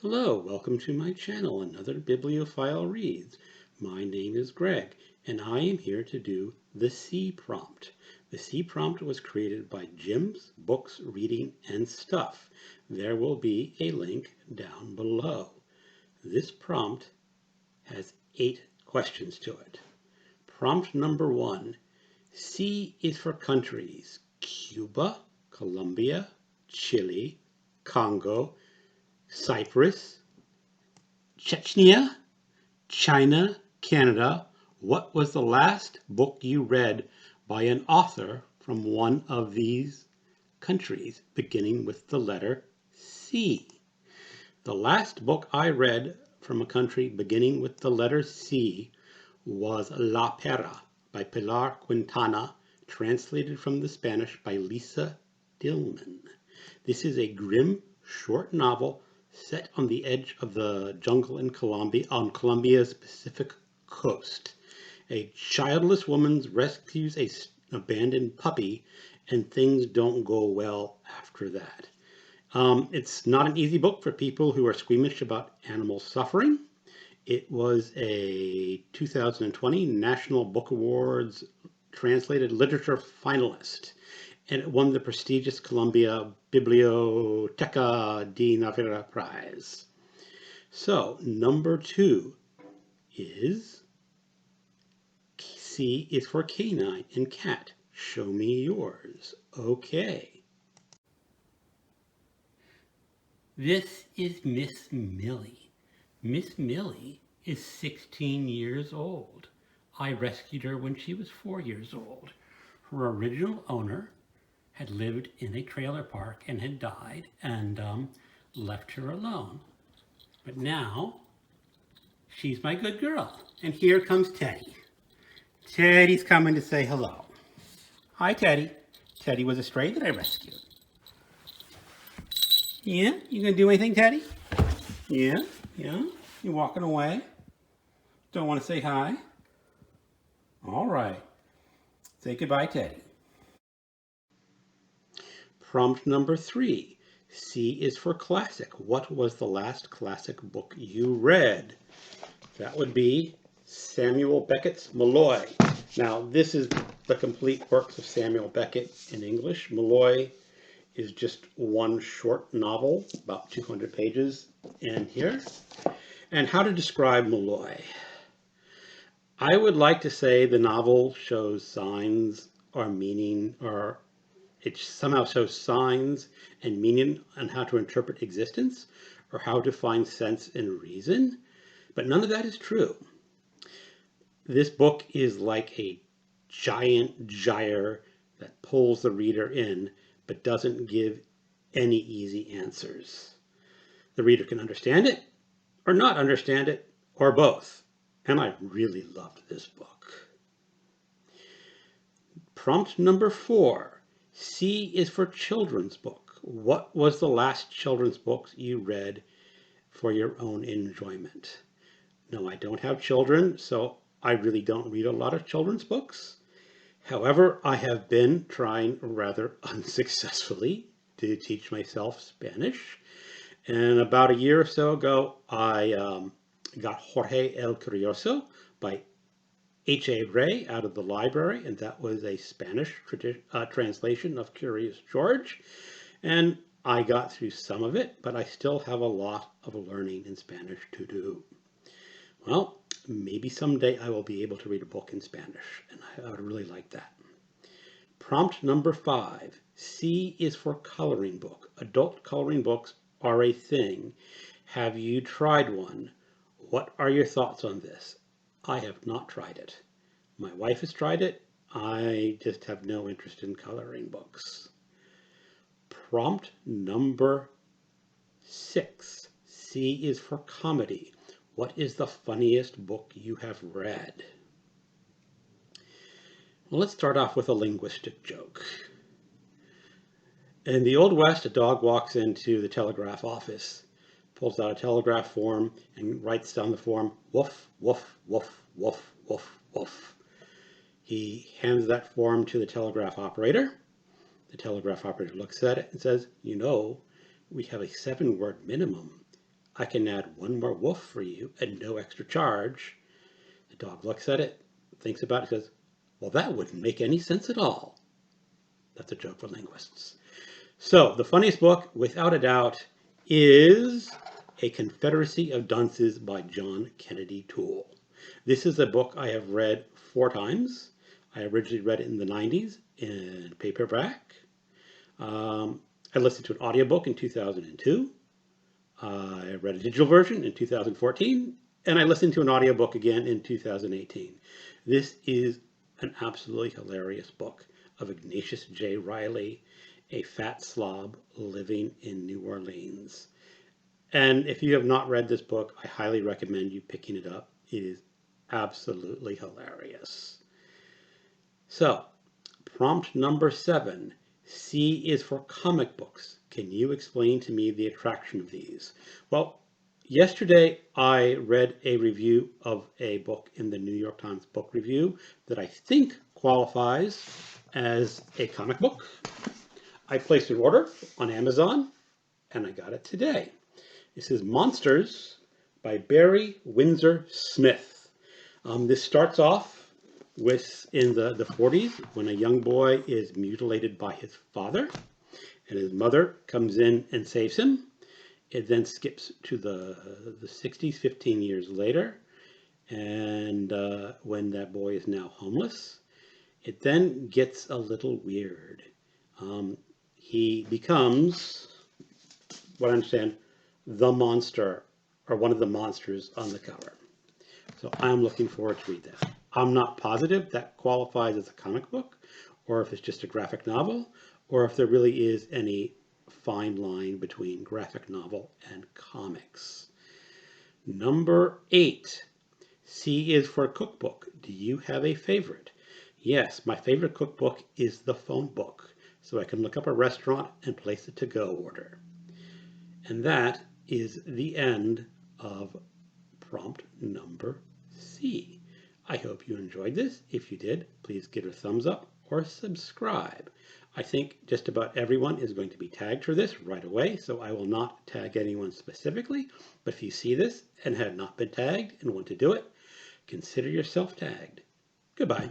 Hello, welcome to my channel, another Bibliophile Reads. My name is Greg, and I am here to do the C prompt. The C prompt was created by Jim's Books, Reading, and Stuff. There will be a link down below. This prompt has 8 questions to it. Prompt number 1. C is for countries: Cuba, Colombia, Chile, Congo, Cyprus, Czechia, China, Canada. What was the last book you read by an author from one of these countries, beginning with the letter C? The last book I read from a country beginning with the letter C was La Perra by Pilar Quintana, translated from the Spanish by Lisa Dillman. This is a grim, short novel set on the edge of the jungle in Colombia, on Colombia's Pacific coast. A childless woman rescues an abandoned puppy, and things don't go well after that. It's not an easy book for people who are squeamish about animal suffering. It was a 2020 National Book Awards Translated Literature finalist, and it won the prestigious Colombia Biblioteca de Navarra Prize. So, number 2 is C is for Canine and Cat. Show me yours. Okay. This is Miss Millie. Miss Millie is 16 years old. I rescued her when she was 4 years old. Her original owner had lived in a trailer park and had died and left her alone. But now, she's my good girl. And here comes Teddy. Teddy's coming to say hello. Hi, Teddy. Teddy was a stray that I rescued. Yeah? You gonna do anything, Teddy? Yeah? Yeah? You walking away? Don't want to say hi? All right. Say goodbye, Teddy. Prompt number 3. C is for classic. What was the last classic book you read? That would be Samuel Beckett's Molloy. Now, this is the complete works of Samuel Beckett in English. Molloy is just one short novel, about 200 pages in here. And how to describe Molloy? I would like to say the novel shows signs or meaning, or it somehow shows signs and meaning on how to interpret existence or how to find sense and reason, but none of that is true. This book is like a giant gyre that pulls the reader in but doesn't give any easy answers. The reader can understand it or not understand it or both, and I really loved this book. Prompt number 4. C is for children's book. What was the last children's book you read for your own enjoyment? No, I don't have children, so I really don't read a lot of children's books. However, I have been trying rather unsuccessfully to teach myself Spanish. And about a year or so ago, I got Jorge el Curioso by H.A. Rey out of the library, and that was a Spanish translation of Curious George. And I got through some of it, but I still have a lot of learning in Spanish to do. Well, maybe someday I will be able to read a book in Spanish, and I would really like that. Prompt number 5. C is for coloring book. Adult coloring books are a thing. Have you tried one? What are your thoughts on this? I have not tried it. My wife has tried it. I just have no interest in coloring books. Prompt number 6. C is for comedy. What is the funniest book you have read? Well, let's start off with a linguistic joke. In the Old West, a dog walks into the telegraph office, pulls out a telegraph form, and writes down the form, woof, woof, woof, woof, woof, woof. He hands that form to the telegraph operator. The telegraph operator looks at it and says, you know, we have a 7-word minimum. I can add one more wolf for you at no extra charge. The dog looks at it, thinks about it, says, well, that wouldn't make any sense at all. That's a joke for linguists. So the funniest book, without a doubt, is A Confederacy of Dunces by John Kennedy Toole. This is a book I have read 4 times. I originally read it in the 90s in paperback. I listened to an audiobook in 2002. I read a digital version in 2014, and I listened to an audiobook again in 2018. This is an absolutely hilarious book of Ignatius J. Riley, a fat slob living in New Orleans. And if you have not read this book, I highly recommend you picking it up. It is absolutely hilarious. So, prompt number 7. C is for comic books. Can you explain to me the attraction of these? Well, yesterday I read a review of a book in the New York Times Book Review that I think qualifies as a comic book. I placed an order on Amazon and I got it today. This is Monsters by Barry Windsor Smith. This starts off with in the 40s when a young boy is mutilated by his father and his mother comes in and saves him. It then skips to the 60s, 15 years later, and when that boy is now homeless. It then gets a little weird. He becomes, what I understand, the monster, or one of the monsters on the cover. So I'm looking forward to read that. I'm not positive that qualifies as a comic book, or if it's just a graphic novel, or if there really is any fine line between graphic novel and comics. Number 8. C is for cookbook. Do you have a favorite? Yes, my favorite cookbook is the phone book, so I can look up a restaurant and place a to-go order. And that is the end of prompt number C. I hope you enjoyed this. If you did, please give it a thumbs up or subscribe. I think just about everyone is going to be tagged for this right away, so I will not tag anyone specifically. But if you see this and have not been tagged and want to do it, consider yourself tagged. Goodbye.